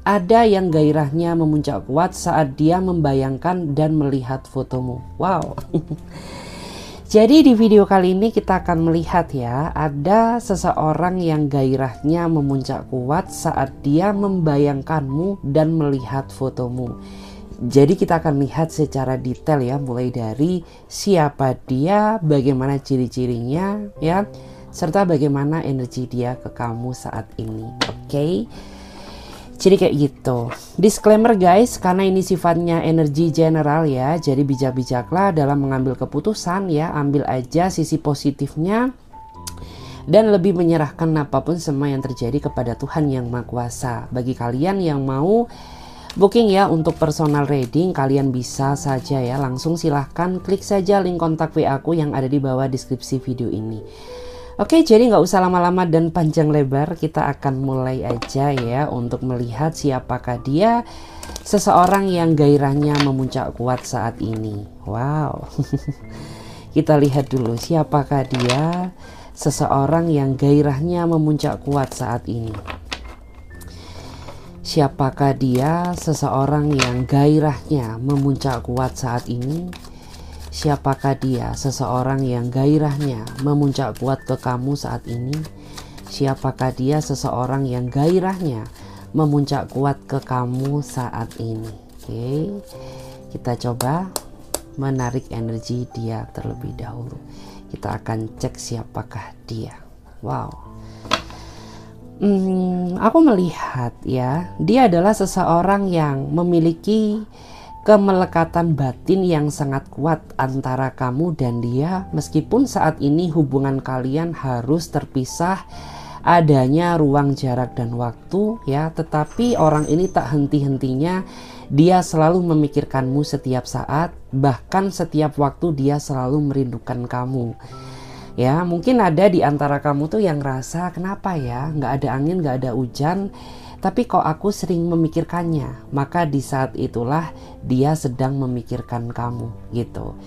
Ada yang gairahnya memuncak kuat saat dia membayangkan dan melihat fotomu. Wow. Jadi di video kali ini kita akan melihat ya, ada seseorang yang gairahnya memuncak kuat saat dia membayangkanmu dan melihat fotomu. Jadi kita akan lihat secara detail ya, mulai dari siapa dia, bagaimana ciri-cirinya ya, serta bagaimana energi dia ke kamu saat ini. Oke. Jadi kayak gitu. Disclaimer guys, karena ini sifatnya energi general ya, jadi bijak-bijaklah dalam mengambil keputusan ya. Ambil aja sisi positifnya dan lebih menyerahkan apapun semua yang terjadi kepada Tuhan Yang Maha Kuasa. Bagi kalian yang mau booking ya untuk personal reading, kalian bisa saja ya, langsung silahkan klik saja link kontak WA aku yang ada di bawah deskripsi video ini. Oke, jadi nggak usah lama-lama dan panjang lebar, kita akan mulai aja ya untuk melihat siapakah dia, seseorang yang gairahnya memuncak kuat saat ini. Wow. Kita lihat dulu siapakah dia, seseorang yang gairahnya memuncak kuat saat ini. Siapakah dia, seseorang yang gairahnya memuncak kuat saat ini? Siapakah dia, seseorang yang gairahnya memuncak kuat ke kamu saat ini? Siapakah dia, seseorang yang gairahnya memuncak kuat ke kamu saat ini? Oke, kita coba menarik energi dia terlebih dahulu. Kita akan cek siapakah dia. Wow. Aku melihat ya, dia adalah seseorang yang memiliki kemelekatan batin yang sangat kuat antara kamu dan dia, meskipun saat ini hubungan kalian harus terpisah, adanya ruang jarak dan waktu ya, tetapi orang ini tak henti-hentinya, dia selalu memikirkanmu setiap saat, bahkan setiap waktu dia selalu merindukan kamu. Ya, mungkin ada di antara kamu tuh yang rasa, kenapa ya nggak ada angin, nggak ada hujan, tapi kok aku sering memikirkannya. Maka di saat itulah dia sedang memikirkan kamu gitu.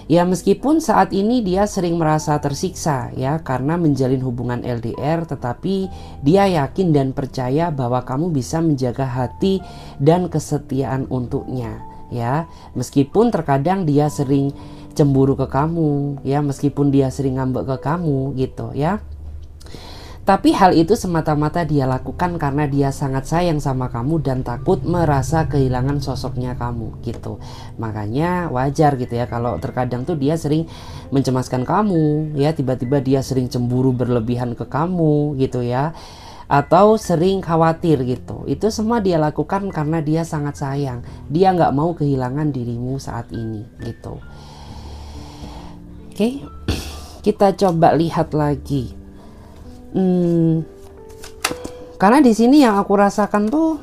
Ya, meskipun saat ini dia sering merasa tersiksa ya karena menjalin hubungan LDR, tetapi dia yakin dan percaya bahwa kamu bisa menjaga hati dan kesetiaan untuknya ya. Meskipun terkadang dia sering cemburu ke kamu ya, meskipun dia sering ngambek ke kamu gitu ya. Tapi hal itu semata-mata dia lakukan karena dia sangat sayang sama kamu dan takut merasa kehilangan sosoknya kamu gitu. Makanya wajar gitu ya kalau terkadang tuh dia sering mencemaskan kamu ya, tiba-tiba dia sering cemburu berlebihan ke kamu gitu ya, atau sering khawatir gitu. Itu semua dia lakukan karena dia sangat sayang. Dia nggak mau kehilangan dirimu saat ini gitu. Oke, kita coba lihat lagi. Karena di sini yang aku rasakan tuh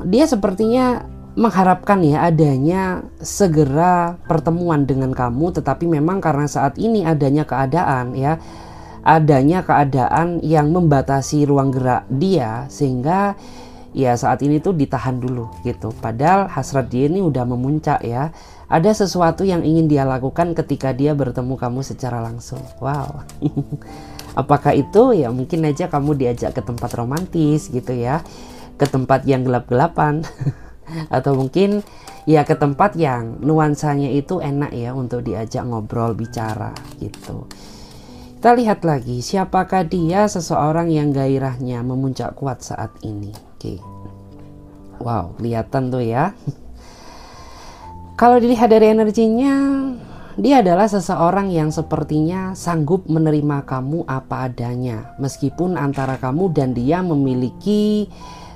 dia sepertinya mengharapkan ya adanya segera pertemuan dengan kamu, tetapi memang karena saat ini adanya keadaan yang membatasi ruang gerak dia, sehingga ya saat ini tuh ditahan dulu gitu. Padahal hasrat dia ini udah memuncak ya. Ada sesuatu yang ingin dia lakukan ketika dia bertemu kamu secara langsung. Wow. Apakah itu? Ya mungkin aja kamu diajak ke tempat romantis gitu ya, ke tempat yang gelap-gelapan atau mungkin ya ke tempat yang nuansanya itu enak ya untuk diajak ngobrol, bicara gitu. Kita lihat lagi, siapakah dia, seseorang yang gairahnya memuncak kuat saat ini. Oke. Wow, kelihatan tuh ya. Kalau dilihat dari energinya, dia adalah seseorang yang sepertinya sanggup menerima kamu apa adanya, meskipun antara kamu dan dia memiliki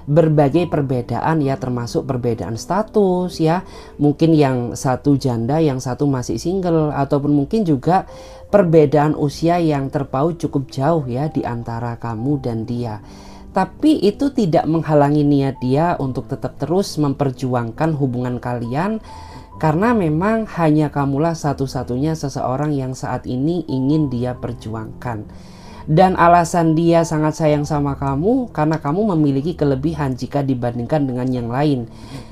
berbagai perbedaan ya, termasuk perbedaan status ya, mungkin yang satu janda, yang satu masih single, ataupun mungkin juga perbedaan usia yang terpaut cukup jauh ya di antara kamu dan dia. Tapi itu tidak menghalangi niat dia untuk tetap terus memperjuangkan hubungan kalian, karena memang hanya kamulah satu-satunya seseorang yang saat ini ingin dia perjuangkan. Dan alasan dia sangat sayang sama kamu karena kamu memiliki kelebihan jika dibandingkan dengan yang lain.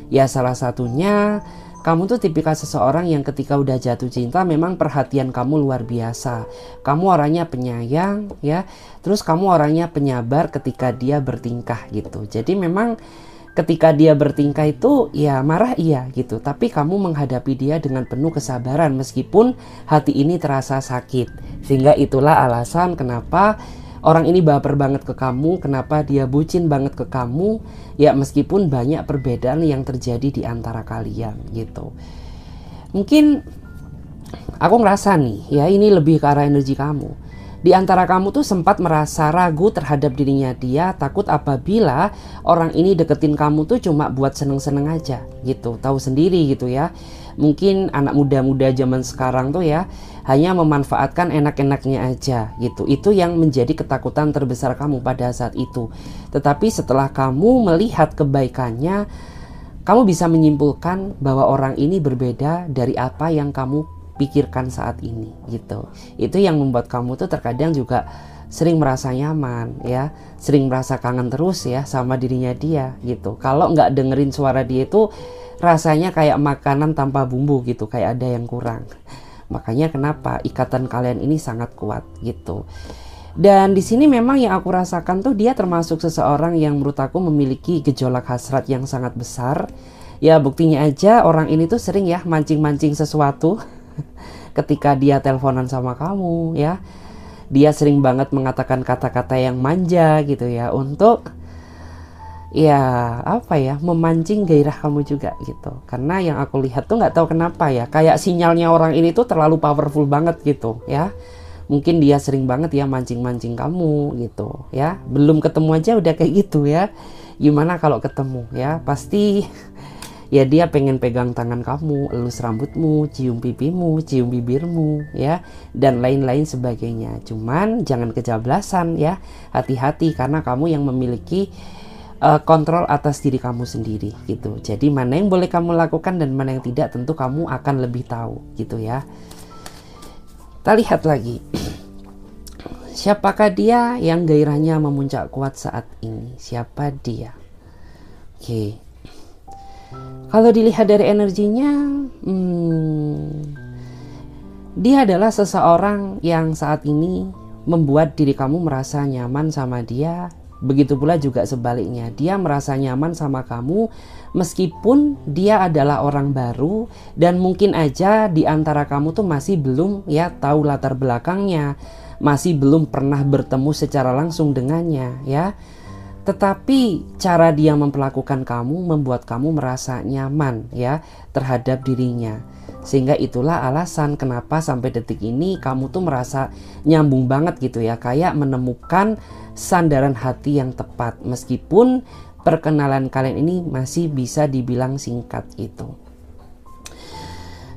Ya salah satunya Kamu tuh tipikal seseorang yang ketika udah jatuh cinta memang perhatian kamu luar biasa. Kamu orangnya penyayang ya. Terus kamu orangnya penyabar ketika dia bertingkah gitu. Jadi memang ketika dia bertingkah itu ya marah iya gitu. Tapi kamu menghadapi dia dengan penuh kesabaran meskipun hati ini terasa sakit. Sehingga itulah alasan kenapa orang ini baper banget ke kamu, kenapa dia bucin banget ke kamu. Ya meskipun banyak perbedaan yang terjadi di antara kalian gitu. Mungkin aku ngerasa nih ya, ini lebih ke arah energi kamu. Di antara kamu tuh sempat merasa ragu terhadap dirinya dia, takut apabila orang ini deketin kamu tuh cuma buat seneng-seneng aja gitu. Tahu sendiri gitu ya. Mungkin anak muda-muda zaman sekarang tuh ya hanya memanfaatkan enak-enaknya aja gitu. Itu yang menjadi ketakutan terbesar kamu pada saat itu. Tetapi setelah kamu melihat kebaikannya, kamu bisa menyimpulkan bahwa orang ini berbeda dari apa yang kamu pikirkan saat ini gitu. Itu yang membuat kamu tuh terkadang juga sering merasa nyaman ya, sering merasa kangen terus ya sama dirinya dia gitu. Kalau nggak dengerin suara dia itu rasanya kayak makanan tanpa bumbu gitu, kayak ada yang kurang. Makanya kenapa ikatan kalian ini sangat kuat gitu. Dan di sini memang yang aku rasakan tuh dia termasuk seseorang yang menurut aku memiliki gejolak hasrat yang sangat besar. Ya buktinya aja orang ini tuh sering ya mancing-mancing sesuatu ketika dia teleponan sama kamu ya. Dia sering banget mengatakan kata-kata yang manja gitu ya, untuk ya apa ya, memancing gairah kamu juga gitu. Karena yang aku lihat tuh nggak tahu kenapa ya, kayak sinyalnya orang ini tuh terlalu powerful banget gitu ya. Mungkin dia sering banget ya mancing-mancing kamu gitu ya. Belum ketemu aja udah kayak gitu ya. Gimana kalau ketemu ya, pasti ya dia pengen pegang tangan kamu, elus rambutmu, cium pipimu, cium bibirmu ya, dan lain-lain sebagainya. Cuman jangan kejablasan ya, hati-hati karena kamu yang memiliki kontrol atas diri kamu sendiri gitu. Jadi mana yang boleh kamu lakukan dan mana yang tidak tentu kamu akan lebih tahu gitu ya. Kita lihat lagi. Siapakah dia yang gairahnya memuncak kuat saat ini? Siapa dia? Oke. Kalau dilihat dari energinya, dia adalah seseorang yang saat ini membuat diri kamu merasa nyaman sama dia. Begitu pula juga sebaliknya, dia merasa nyaman sama kamu meskipun dia adalah orang baru dan mungkin aja di antara kamu tuh masih belum ya tahu latar belakangnya, masih belum pernah bertemu secara langsung dengannya ya. Tetapi cara dia memperlakukan kamu membuat kamu merasa nyaman ya terhadap dirinya. Sehingga itulah alasan kenapa sampai detik ini kamu tuh merasa nyambung banget gitu ya, kayak menemukan sandaran hati yang tepat meskipun perkenalan kalian ini masih bisa dibilang singkat gitu.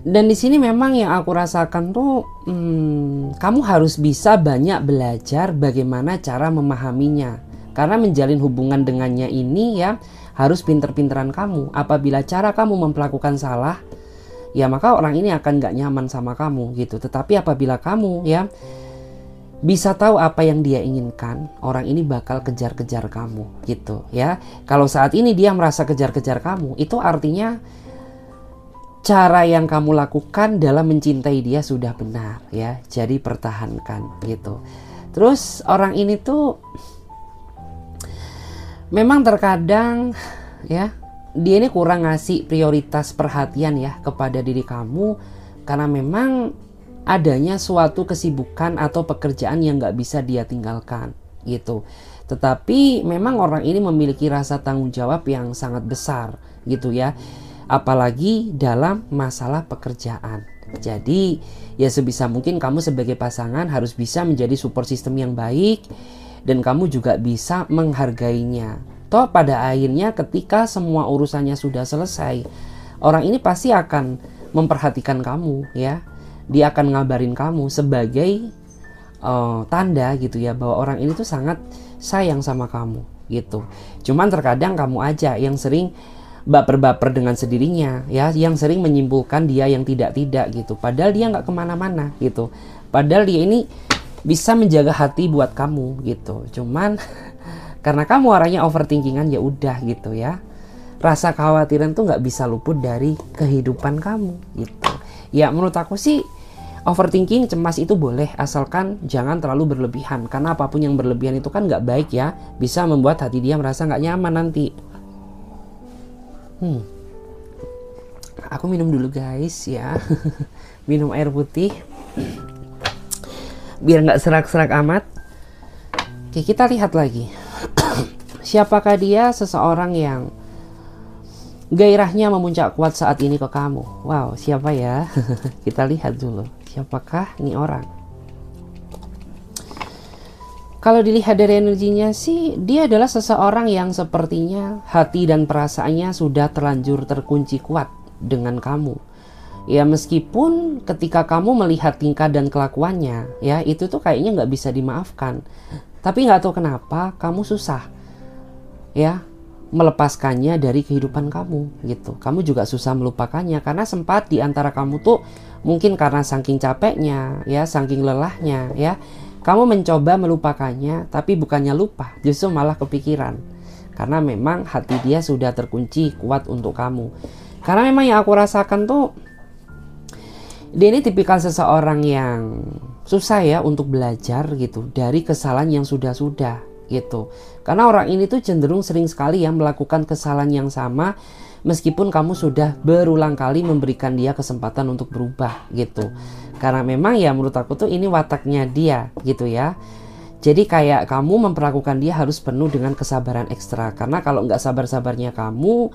Dan di sini memang yang aku rasakan tuh kamu harus bisa banyak belajar bagaimana cara memahaminya. Karena menjalin hubungan dengannya ini ya harus pinter-pinteran kamu. Apabila cara kamu memperlakukan salah, ya maka orang ini akan gak nyaman sama kamu gitu. Tetapi apabila kamu ya bisa tahu apa yang dia inginkan, orang ini bakal kejar-kejar kamu gitu ya. Kalau saat ini dia merasa kejar-kejar kamu, itu artinya cara yang kamu lakukan dalam mencintai dia sudah benar ya. Jadi pertahankan gitu. Terus orang ini tuh memang terkadang ya dia ini kurang ngasih prioritas perhatian ya kepada diri kamu, karena memang adanya suatu kesibukan atau pekerjaan yang gak bisa dia tinggalkan gitu. Tetapi memang orang ini memiliki rasa tanggung jawab yang sangat besar gitu ya, apalagi dalam masalah pekerjaan. Jadi ya sebisa mungkin kamu sebagai pasangan harus bisa menjadi support system yang baik, dan kamu juga bisa menghargainya. Toh pada akhirnya ketika semua urusannya sudah selesai, orang ini pasti akan memperhatikan kamu ya. Dia akan ngabarin kamu sebagai tanda gitu ya bahwa orang ini tuh sangat sayang sama kamu gitu. Cuman terkadang kamu aja yang sering baper-baper dengan sendirinya ya, yang sering menyimpulkan dia yang tidak-tidak gitu. Padahal dia nggak kemana-mana gitu. Padahal dia ini bisa menjaga hati buat kamu gitu. Cuman karena kamu orangnya overthinkingan ya udah gitu ya. rasa kekhawatiran tuh nggak bisa luput dari kehidupan kamu gitu. Ya menurut aku sih overthinking, cemas itu boleh, asalkan jangan terlalu berlebihan. Karena apapun yang berlebihan itu kan nggak baik ya, bisa membuat hati dia merasa nggak nyaman nanti. Aku minum dulu guys ya. Minum air putih biar nggak serak-serak amat. Oke, kita lihat lagi. Siapakah dia? Seseorang yang gairahnya memuncak kuat saat ini ke kamu. Wow, siapa ya? Kita lihat dulu. Siapakah ini orang? Kalau dilihat dari energinya sih, dia adalah seseorang yang sepertinya hati dan perasaannya sudah terlanjur terkunci kuat dengan kamu. Ya meskipun ketika kamu melihat tingkah dan kelakuannya, ya itu tuh kayaknya nggak bisa dimaafkan. Tapi nggak tahu kenapa kamu susah, ya melepaskannya dari kehidupan kamu gitu. Kamu juga susah melupakannya karena sempat di antara kamu tuh mungkin karena saking capeknya, ya saking lelahnya, ya kamu mencoba melupakannya, tapi bukannya lupa, justru malah kepikiran. Karena memang hati dia sudah terkunci kuat untuk kamu. Karena memang yang aku rasakan tuh, dia ini tipikal seseorang yang susah ya untuk belajar gitu dari kesalahan yang sudah-sudah gitu. Karena orang ini tuh cenderung sering sekali ya melakukan kesalahan yang sama, meskipun kamu sudah berulang kali memberikan dia kesempatan untuk berubah gitu. Karena memang ya menurut aku tuh ini wataknya dia gitu ya. Jadi kayak kamu memperlakukan dia harus penuh dengan kesabaran ekstra. Karena kalau nggak sabar-sabarnya kamu,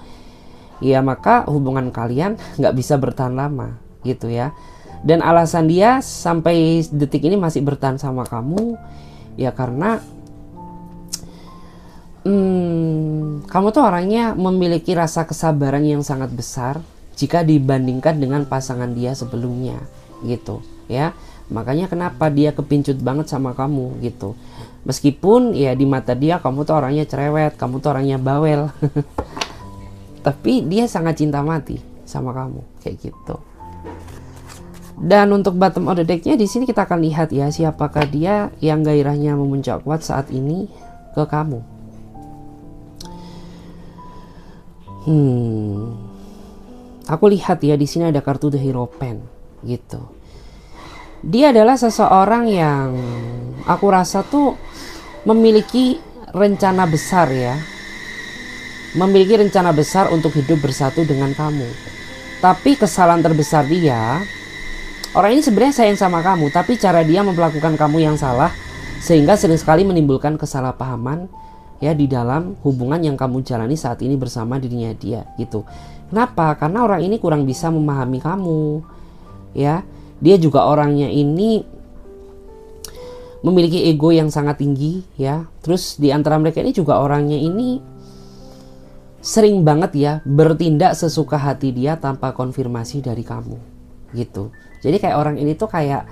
ya maka hubungan kalian nggak bisa bertahan lama gitu ya. Dan alasan dia sampai detik ini masih bertahan sama kamu ya karena kamu tuh orangnya memiliki rasa kesabaran yang sangat besar jika dibandingkan dengan pasangan dia sebelumnya gitu ya. Makanya kenapa dia kepincut banget sama kamu gitu. Meskipun ya di mata dia kamu tuh orangnya cerewet, kamu tuh orangnya bawel. Tapi dia sangat cinta mati sama kamu kayak gitu. Dan untuk bottom of the deck-nya di sini kita akan lihat ya siapakah dia yang gairahnya memuncak kuat saat ini ke kamu. Aku lihat ya di sini ada kartu The Hierophant gitu. Dia adalah seseorang yang aku rasa tuh memiliki rencana besar ya. Memiliki rencana besar untuk hidup bersatu dengan kamu. Tapi kesalahan terbesar dia, orang ini sebenarnya sayang sama kamu, tapi cara dia memperlakukan kamu yang salah sehingga sering sekali menimbulkan kesalahpahaman ya di dalam hubungan yang kamu jalani saat ini bersama dirinya dia gitu. Kenapa? Karena orang ini kurang bisa memahami kamu ya. Dia juga orangnya ini memiliki ego yang sangat tinggi ya. Terus di antara mereka ini juga orangnya ini sering banget ya bertindak sesuka hati dia tanpa konfirmasi dari kamu gitu. Jadi kayak orang ini tuh kayak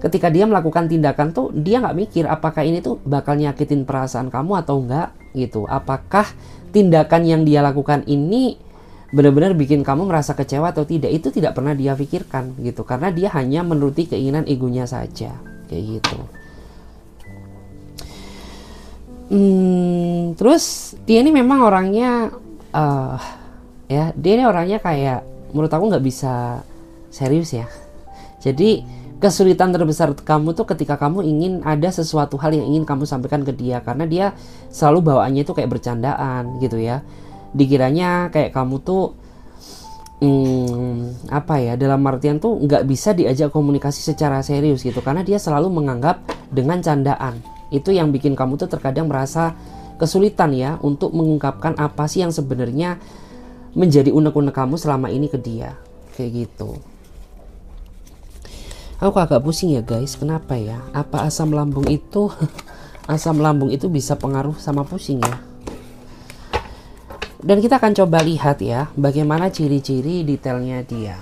ketika dia melakukan tindakan tuh dia nggak mikir apakah ini tuh bakal nyakitin perasaan kamu atau enggak gitu. Apakah tindakan yang dia lakukan ini benar-benar bikin kamu merasa kecewa atau tidak, itu tidak pernah dia pikirkan gitu. Karena dia hanya menuruti keinginan egonya saja kayak gitu. Terus dia ini memang orangnya ya dia ini orangnya kayak menurut aku nggak bisa serius ya. Jadi kesulitan terbesar kamu tuh ketika kamu ingin ada sesuatu hal yang ingin kamu sampaikan ke dia, karena dia selalu bawaannya itu kayak bercandaan gitu ya. Dikiranya kayak kamu tuh apa ya, dalam artian tuh nggak bisa diajak komunikasi secara serius gitu, karena dia selalu menganggap dengan candaan. Itu yang bikin kamu tuh terkadang merasa kesulitan ya untuk mengungkapkan apa sih yang sebenarnya menjadi unek-unek kamu selama ini ke dia kayak gitu. Aku agak pusing ya guys, kenapa ya? Apa asam lambung itu asam lambung itu bisa pengaruh sama pusing ya? Dan kita akan coba lihat ya bagaimana ciri-ciri detailnya dia.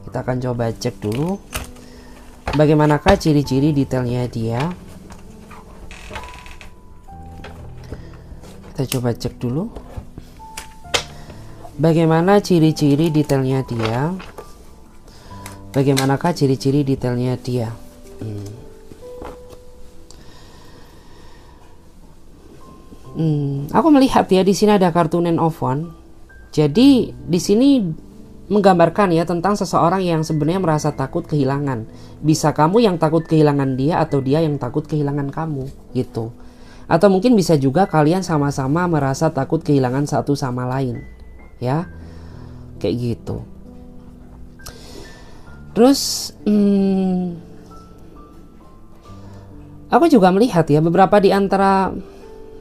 Kita akan coba cek dulu bagaimanakah ciri-ciri detailnya dia. Kita coba cek dulu bagaimana ciri-ciri detailnya dia. Bagaimanakah ciri-ciri detailnya dia. Aku melihat ya di sini ada kartu Nine of Wands. Jadi di sini menggambarkan ya tentang seseorang yang sebenarnya merasa takut kehilangan. Bisa kamu yang takut kehilangan dia atau dia yang takut kehilangan kamu gitu. Atau mungkin bisa juga kalian sama-sama merasa takut kehilangan satu sama lain. Ya. Kayak gitu. Terus aku juga melihat ya beberapa di antara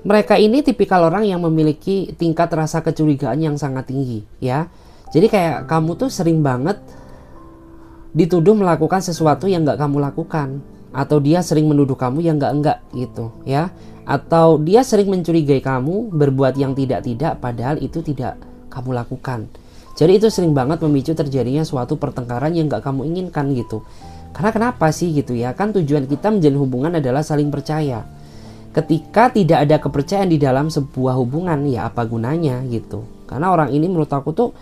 mereka ini tipikal orang yang memiliki tingkat rasa kecurigaan yang sangat tinggi ya. Jadi kayak kamu tuh sering banget dituduh melakukan sesuatu yang gak kamu lakukan. Atau dia sering menuduh kamu yang enggak gitu ya. Atau dia sering mencurigai kamu berbuat yang tidak-tidak padahal itu tidak kamu lakukan. Jadi itu sering banget memicu terjadinya suatu pertengkaran yang gak kamu inginkan gitu. Karena kenapa sih gitu ya? Kan tujuan kita menjalin hubungan adalah saling percaya. Ketika tidak ada kepercayaan di dalam sebuah hubungan ya apa gunanya gitu. Karena orang ini menurut aku tuh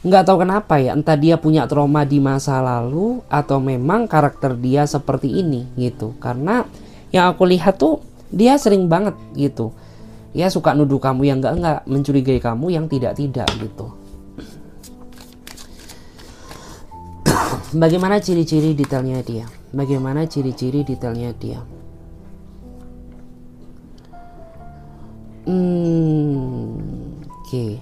nggak tahu kenapa ya, entah dia punya trauma di masa lalu atau memang karakter dia seperti ini gitu. Karena yang aku lihat tuh dia sering banget gitu ya, suka nuduh kamu yang enggak, mencurigai kamu yang tidak gitu. Bagaimana ciri-ciri detailnya dia? Bagaimana ciri-ciri detailnya dia? Oke.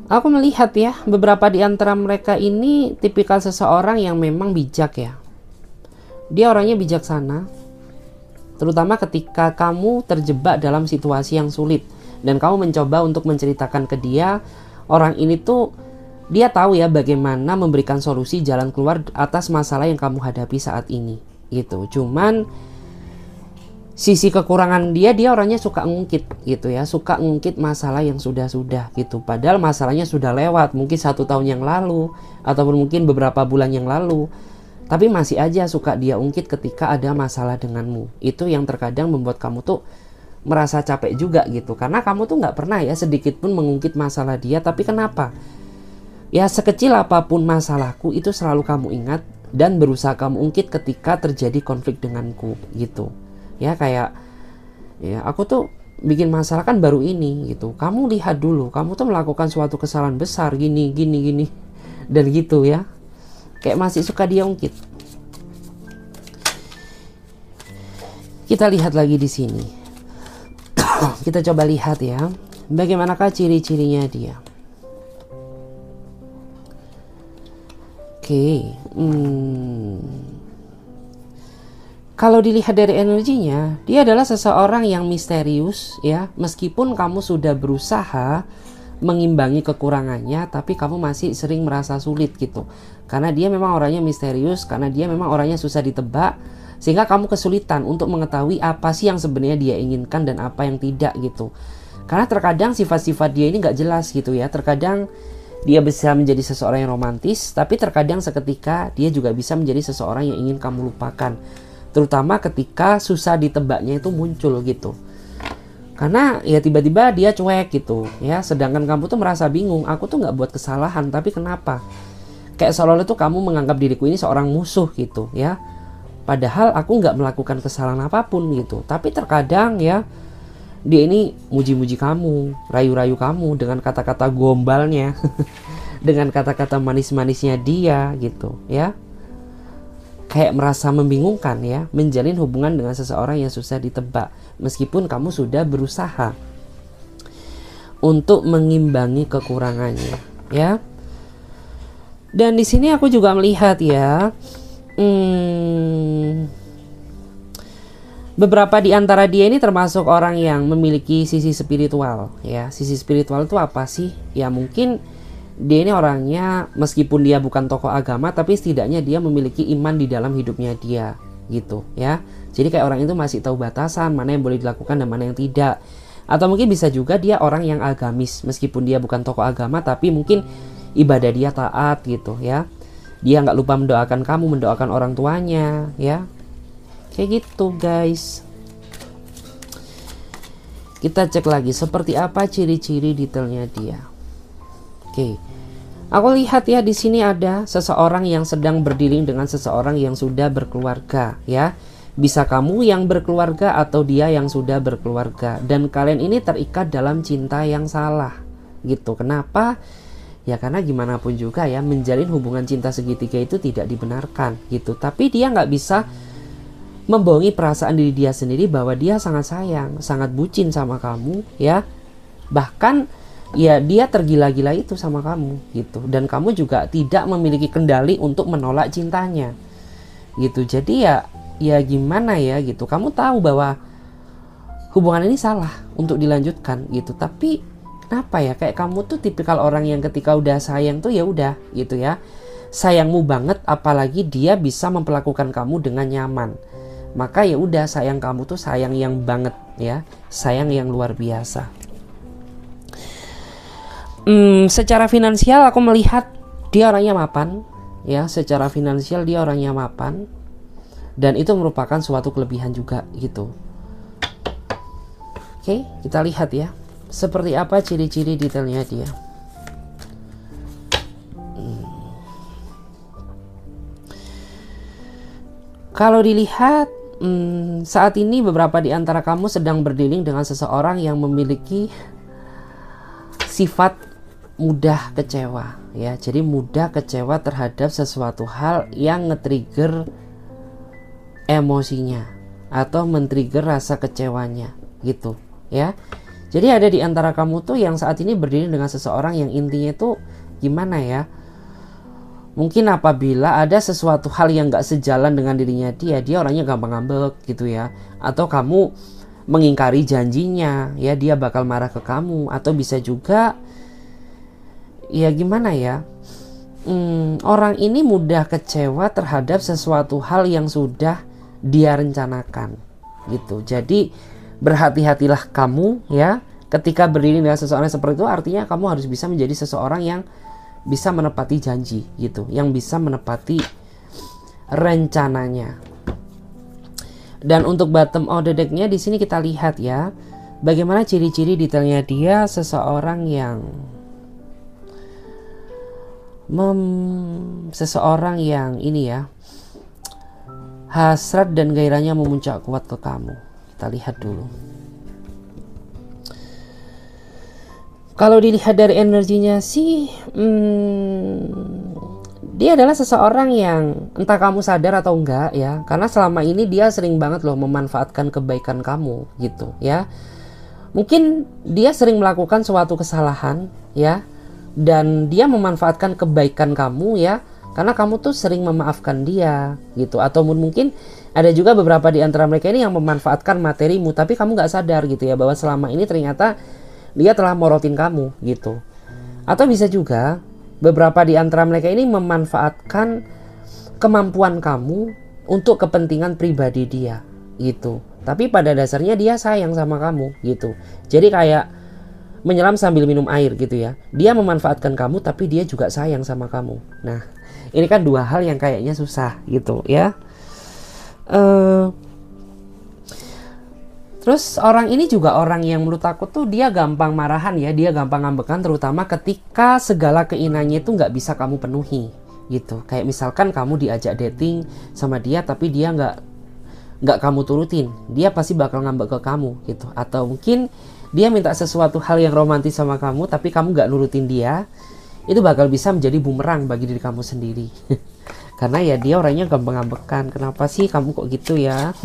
Aku melihat ya, beberapa di antara mereka ini tipikal seseorang yang memang bijak ya. Dia orangnya bijaksana. Terutama ketika kamu terjebak dalam situasi yang sulit dan kamu mencoba untuk menceritakan ke dia, orang ini tuh dia tahu ya bagaimana memberikan solusi jalan keluar atas masalah yang kamu hadapi saat ini gitu. Cuman sisi kekurangan dia orangnya suka ngungkit gitu ya, suka ngungkit masalah yang sudah gitu. Padahal masalahnya sudah lewat, mungkin 1 tahun yang lalu ataupun mungkin beberapa bulan yang lalu. Tapi masih aja suka dia ungkit ketika ada masalah denganmu. Itu yang terkadang membuat kamu tuh merasa capek juga gitu. Karena kamu tuh nggak pernah ya sedikit pun mengungkit masalah dia. Tapi kenapa? Ya sekecil apapun masalahku itu selalu kamu ingat dan berusaha kamu ungkit ketika terjadi konflik denganku gitu. Ya kayak ya aku tuh bikin masalah kan baru ini gitu. Kamu lihat dulu, kamu tuh melakukan suatu kesalahan besar gini dan gitu ya. Kayak masih suka dia ungkit. Kita lihat lagi di sini. Kita coba lihat ya, bagaimanakah ciri-cirinya dia. Oke. Kalau dilihat dari energinya, dia adalah seseorang yang misterius ya. Meskipun kamu sudah berusaha mengimbangi kekurangannya, tapi kamu masih sering merasa sulit gitu. Karena dia memang orangnya misterius, karena dia memang orangnya susah ditebak, sehingga kamu kesulitan untuk mengetahui apa sih yang sebenarnya dia inginkan dan apa yang tidak gitu. Karena terkadang sifat-sifat dia ini nggak jelas gitu ya. Terkadang dia bisa menjadi seseorang yang romantis, tapi terkadang seketika dia juga bisa menjadi seseorang yang ingin kamu lupakan. Terutama ketika susah ditebaknya itu muncul gitu. Karena ya tiba-tiba dia cuek gitu ya. Sedangkan kamu tuh merasa bingung, aku tuh nggak buat kesalahan, tapi kenapa? Kayak seolah-olah tuh kamu menganggap diriku ini seorang musuh gitu ya. Padahal aku nggak melakukan kesalahan apapun gitu. Tapi terkadang ya dia ini muji-muji kamu, rayu-rayu kamu dengan kata-kata gombalnya, dengan kata-kata manis-manisnya dia gitu ya. Kayak merasa membingungkan ya, menjalin hubungan dengan seseorang yang susah ditebak, meskipun kamu sudah berusaha untuk mengimbangi kekurangannya ya. Dan di sini aku juga melihat ya, beberapa di antara dia ini termasuk orang yang memiliki sisi spiritual ya. Sisi spiritual itu apa sih? Ya mungkin dia ini orangnya meskipun dia bukan tokoh agama, tapi setidaknya dia memiliki iman di dalam hidupnya dia gitu ya. Jadi kayak orang itu masih tahu batasan mana yang boleh dilakukan dan mana yang tidak. Atau mungkin bisa juga dia orang yang agamis, meskipun dia bukan tokoh agama, tapi mungkin ibadah dia taat gitu ya. Dia nggak lupa mendoakan kamu, mendoakan orang tuanya ya. Kayak gitu guys. Kita cek lagi seperti apa ciri-ciri detailnya dia. Oke. Aku lihat ya di sini ada seseorang yang sedang berdiri dengan seseorang yang sudah berkeluarga ya. Bisa kamu yang berkeluarga atau dia yang sudah berkeluarga, dan kalian ini terikat dalam cinta yang salah gitu. Kenapa? Ya karena gimana pun juga ya, menjalin hubungan cinta segitiga itu tidak dibenarkan gitu. Tapi dia nggak bisa membohongi perasaan diri dia sendiri bahwa dia sangat sayang, sangat bucin sama kamu ya. Bahkan ya dia tergila-gila itu sama kamu gitu. Dan kamu juga tidak memiliki kendali untuk menolak cintanya gitu. Jadi ya gimana ya gitu. Kamu tahu bahwa hubungan ini salah untuk dilanjutkan gitu. Tapi kenapa ya, kayak kamu tuh tipikal orang yang ketika udah sayang tuh ya udah gitu ya. Sayangmu banget, apalagi dia bisa memperlakukan kamu dengan nyaman. Maka ya udah, sayang kamu tuh sayang yang banget ya, sayang yang luar biasa. Secara finansial aku melihat dia orangnya mapan ya, secara finansial dia orangnya mapan, dan itu merupakan suatu kelebihan juga gitu. Oke, kita lihat ya, seperti apa ciri-ciri detailnya dia. Kalau dilihat saat ini beberapa di antara kamu sedang berdealing dengan seseorang yang memiliki sifat mudah kecewa ya. Jadi mudah kecewa terhadap sesuatu hal yang nge-trigger emosinya atau men-trigger rasa kecewanya gitu ya. Jadi ada di antara kamu tuh yang saat ini berdealing dengan seseorang yang intinya tuh gimana ya, mungkin apabila ada sesuatu hal yang gak sejalan dengan dirinya dia orangnya gampang ngambek gitu ya. Atau kamu mengingkari janjinya ya, dia bakal marah ke kamu. Atau bisa juga ya gimana ya, orang ini mudah kecewa terhadap sesuatu hal yang sudah dia rencanakan gitu. Jadi berhati-hatilah kamu ya ketika berdiri dengan seseorang seperti itu. Artinya kamu harus bisa menjadi seseorang yang bisa menepati janji gitu, yang bisa menepati rencananya. Dan untuk bottom of the deck-nya di sini kita lihat ya, bagaimana ciri-ciri detailnya dia seseorang yang seseorang yang ini ya, hasrat dan gairahnya memuncak kuat ke kamu. Kita lihat dulu. Kalau dilihat dari energinya sih, dia adalah seseorang yang entah kamu sadar atau enggak ya, karena selama ini dia sering banget loh memanfaatkan kebaikan kamu gitu ya. Mungkin dia sering melakukan suatu kesalahan ya, dan dia memanfaatkan kebaikan kamu ya, karena kamu tuh sering memaafkan dia gitu. Atau mungkin ada juga beberapa di antara mereka ini yang memanfaatkan materimu, tapi kamu nggak sadar gitu ya, bahwa selama ini ternyata dia telah morotin kamu gitu. Atau bisa juga beberapa di antara mereka ini memanfaatkan kemampuan kamu untuk kepentingan pribadi dia gitu. Tapi pada dasarnya dia sayang sama kamu gitu. Jadi kayak menyelam sambil minum air gitu ya. Dia memanfaatkan kamu tapi dia juga sayang sama kamu. Nah, ini kan dua hal yang kayaknya susah gitu ya. Terus orang ini juga orang yang menurut aku tuh dia gampang marahan ya, dia gampang ngambekan, terutama ketika segala keinginannya itu nggak bisa kamu penuhi gitu. Kayak misalkan kamu diajak dating sama dia tapi dia nggak kamu turutin, dia pasti bakal ngambek ke kamu gitu. Atau mungkin dia minta sesuatu hal yang romantis sama kamu tapi kamu nggak nurutin dia, itu bakal bisa menjadi bumerang bagi diri kamu sendiri. Karena ya dia orangnya gampang ngambekan. Kenapa sih kamu kok gitu ya?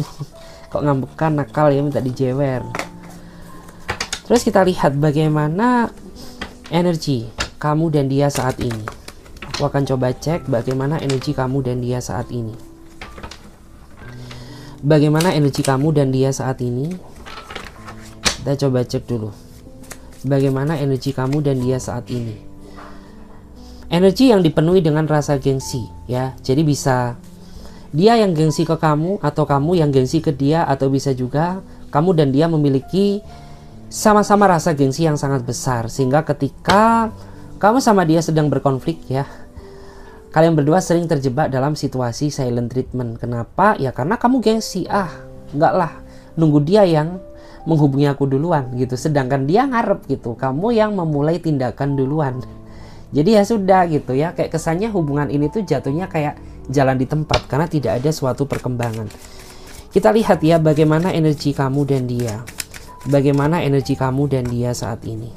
Kok ngambekan, nakal ya, minta dijewer. Terus kita lihat bagaimana energi kamu dan dia saat ini. Aku akan coba cek bagaimana energi kamu dan dia saat ini. Bagaimana energi kamu dan dia saat ini? Kita coba cek dulu. Bagaimana energi kamu dan dia saat ini? Energi yang dipenuhi dengan rasa gengsi ya. Jadi bisa dia yang gengsi ke kamu, atau kamu yang gengsi ke dia, atau bisa juga kamu dan dia memiliki sama-sama rasa gengsi yang sangat besar. Sehingga ketika kamu sama dia sedang berkonflik ya, kalian berdua sering terjebak dalam situasi silent treatment. Kenapa? Ya karena kamu gengsi. Enggak lah, nunggu dia yang menghubungi aku duluan gitu. Sedangkan dia ngarep gitu, kamu yang memulai tindakan duluan. Jadi ya sudah gitu ya, kayak kesannya hubungan ini tuh jatuhnya kayak jalan di tempat karena tidak ada suatu perkembangan. Kita lihat ya bagaimana energi kamu dan dia. Bagaimana energi kamu dan dia saat ini.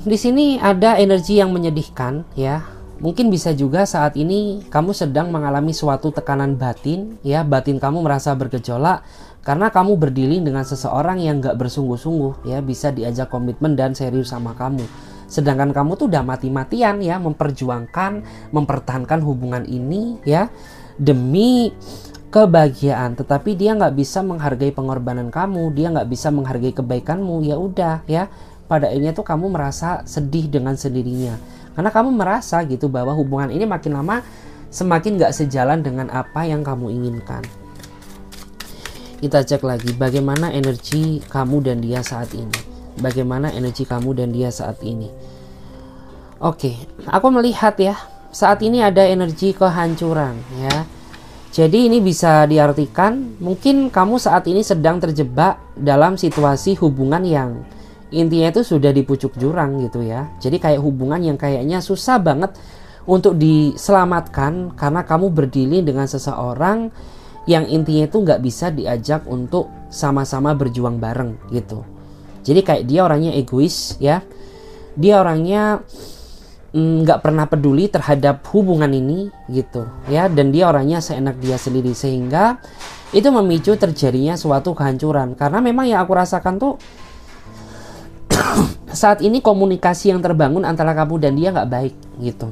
Di sini ada energi yang menyedihkan ya. Mungkin bisa juga saat ini kamu sedang mengalami suatu tekanan batin ya. Batin kamu merasa bergejolak karena kamu berdealing dengan seseorang yang gak bersungguh-sungguh ya. Bisa diajak komitmen dan serius sama kamu. Sedangkan kamu tuh udah mati-matian ya memperjuangkan, mempertahankan hubungan ini ya demi kebahagiaan, tetapi dia nggak bisa menghargai pengorbanan kamu, dia nggak bisa menghargai kebaikanmu. Ya udah ya, pada akhirnya tuh kamu merasa sedih dengan sendirinya karena kamu merasa gitu bahwa hubungan ini makin lama semakin nggak sejalan dengan apa yang kamu inginkan. Kita cek lagi bagaimana energi kamu dan dia saat ini. Bagaimana energi kamu dan dia saat ini. Oke, aku melihat ya saat ini ada energi kehancuran ya. Jadi ini bisa diartikan mungkin kamu saat ini sedang terjebak dalam situasi hubungan yang intinya itu sudah di pucuk jurang gitu ya. Jadi kayak hubungan yang kayaknya susah banget untuk diselamatkan karena kamu berdealing dengan seseorang yang intinya itu nggak bisa diajak untuk sama-sama berjuang bareng gitu. Jadi kayak dia orangnya egois ya. Dia orangnya nggak pernah peduli terhadap hubungan ini gitu ya, dan dia orangnya seenak dia sendiri, sehingga itu memicu terjadinya suatu kehancuran. Karena memang yang aku rasakan tuh saat ini komunikasi yang terbangun antara kamu dan dia nggak baik gitu.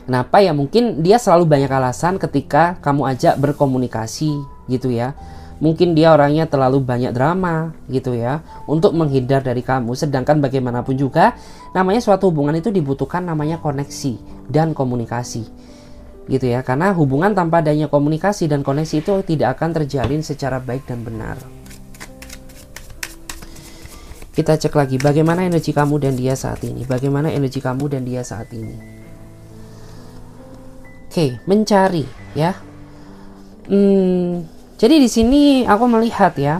Kenapa ya? Mungkin dia selalu banyak alasan ketika kamu ajak berkomunikasi gitu ya. Mungkin dia orangnya terlalu banyak drama gitu ya untuk menghindar dari kamu. Sedangkan bagaimanapun juga namanya suatu hubungan itu dibutuhkan namanya koneksi dan komunikasi gitu ya. Karena hubungan tanpa adanya komunikasi dan koneksi itu tidak akan terjalin secara baik dan benar. Kita cek lagi bagaimana energi kamu dan dia saat ini. Bagaimana energi kamu dan dia saat ini. Oke, mencari ya. Jadi di sini aku melihat ya,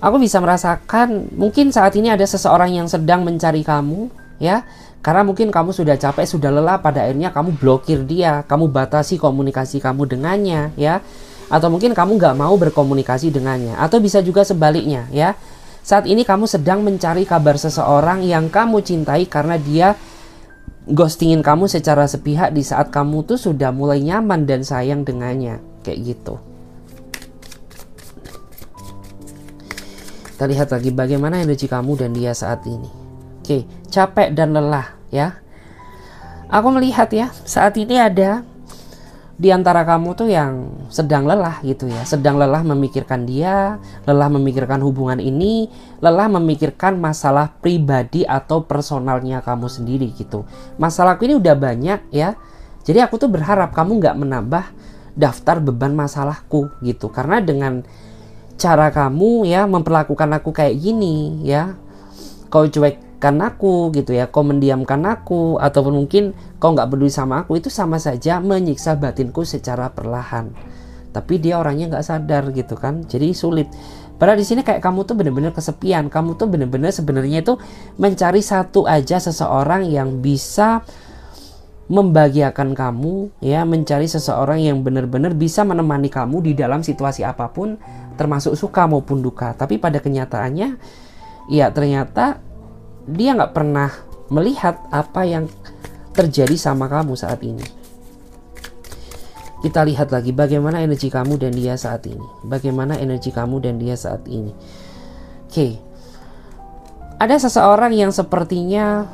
aku bisa merasakan mungkin saat ini ada seseorang yang sedang mencari kamu ya, karena mungkin kamu sudah capek, sudah lelah, pada akhirnya kamu blokir dia, kamu batasi komunikasi kamu dengannya ya, atau mungkin kamu nggak mau berkomunikasi dengannya, atau bisa juga sebaliknya ya. Saat ini kamu sedang mencari kabar seseorang yang kamu cintai karena dia ghostingin kamu secara sepihak di saat kamu tuh sudah mulai nyaman dan sayang dengannya. Kayak gitu. Kita lihat lagi bagaimana energi kamu dan dia saat ini. Oke, capek dan lelah ya. Aku melihat ya, saat ini ada di antara kamu tuh yang sedang lelah gitu ya. Sedang lelah memikirkan dia, lelah memikirkan hubungan ini, lelah memikirkan masalah pribadi atau personalnya kamu sendiri gitu. Masalahku ini udah banyak ya. Jadi aku tuh berharap kamu nggak menambah daftar beban masalahku gitu. Karena dengan cara kamu ya memperlakukan aku kayak gini ya, kau cuekkan aku gitu ya, kau mendiamkan aku, ataupun mungkin kau nggak peduli sama aku, itu sama saja menyiksa batinku secara perlahan. Tapi dia orangnya nggak sadar gitu kan, jadi sulit. Padahal di sini kayak kamu tuh bener-bener kesepian, kamu tuh bener-bener sebenarnya itu mencari satu aja seseorang yang bisa membahagiakan kamu ya, mencari seseorang yang benar-benar bisa menemani kamu di dalam situasi apapun, termasuk suka maupun duka. Tapi pada kenyataannya ya ternyata dia nggak pernah melihat apa yang terjadi sama kamu saat ini. Kita lihat lagi bagaimana energi kamu dan dia saat ini. Bagaimana energi kamu dan dia saat ini. Oke, ada seseorang yang sepertinya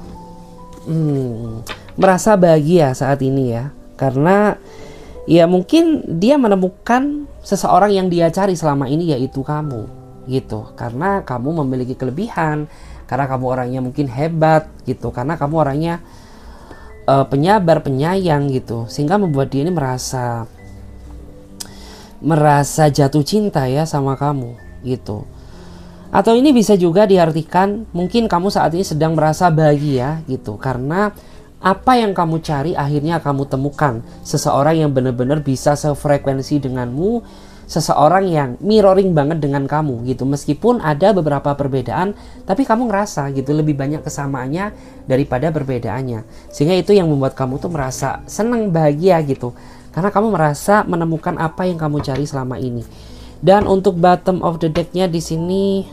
merasa bahagia saat ini ya, karena ya mungkin dia menemukan seseorang yang dia cari selama ini, yaitu kamu gitu. Karena kamu memiliki kelebihan, karena kamu orangnya mungkin hebat gitu, karena kamu orangnya penyabar, penyayang gitu, sehingga membuat dia ini merasa jatuh cinta ya sama kamu gitu. Atau ini bisa juga diartikan mungkin kamu saat ini sedang merasa bahagia gitu, karena apa yang kamu cari akhirnya kamu temukan seseorang yang benar-benar bisa sefrekuensi denganmu, seseorang yang mirroring banget dengan kamu gitu. Meskipun ada beberapa perbedaan, tapi kamu ngerasa gitu lebih banyak kesamaannya daripada perbedaannya. Sehingga itu yang membuat kamu tuh merasa senang, bahagia gitu. karena kamu merasa menemukan apa yang kamu cari selama ini. Dan untuk bottom of the deck-nya di sini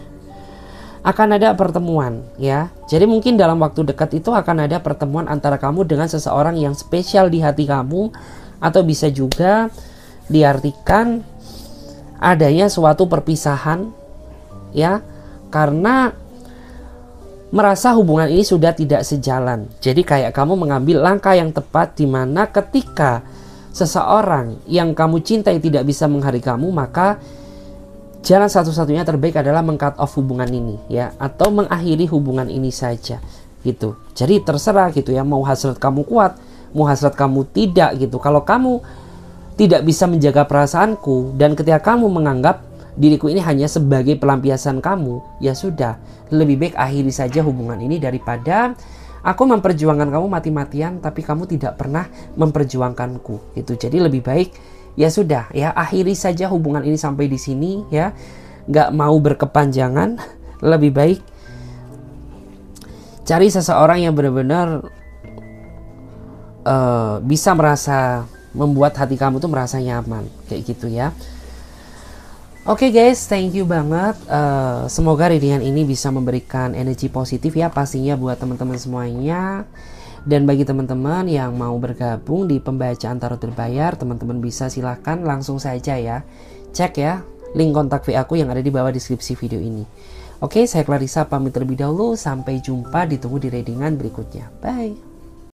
akan ada pertemuan ya. Jadi mungkin dalam waktu dekat itu akan ada pertemuan antara kamu dengan seseorang yang spesial di hati kamu, atau bisa juga diartikan adanya suatu perpisahan ya, karena merasa hubungan ini sudah tidak sejalan. Jadi kayak kamu mengambil langkah yang tepat, di mana ketika seseorang yang kamu cintai tidak bisa menghargai kamu, maka jalan satu-satunya terbaik adalah meng-cut off hubungan ini ya, atau mengakhiri hubungan ini saja gitu. Jadi terserah gitu ya, mau hasrat kamu kuat, mau hasrat kamu tidak gitu. Kalau kamu tidak bisa menjaga perasaanku, dan ketika kamu menganggap diriku ini hanya sebagai pelampiasan kamu, ya sudah, lebih baik akhiri saja hubungan ini daripada aku memperjuangkan kamu mati-matian tapi kamu tidak pernah memperjuangkanku gitu. Jadi lebih baik ya sudah ya, akhiri saja hubungan ini sampai di sini ya, nggak mau berkepanjangan. Lebih baik cari seseorang yang benar-benar bisa merasa membuat hati kamu tuh merasa nyaman kayak gitu ya. Oke guys, thank you banget. Semoga readingan ini bisa memberikan energi positif ya pastinya buat teman-teman semuanya. Dan bagi teman-teman yang mau bergabung di pembacaan tarot berbayar, teman-teman bisa silahkan langsung saja ya cek ya link kontak VA aku yang ada di bawah deskripsi video ini. Oke, saya Clarissa pamit terlebih dahulu. Sampai jumpa, ditunggu di readingan berikutnya. Bye.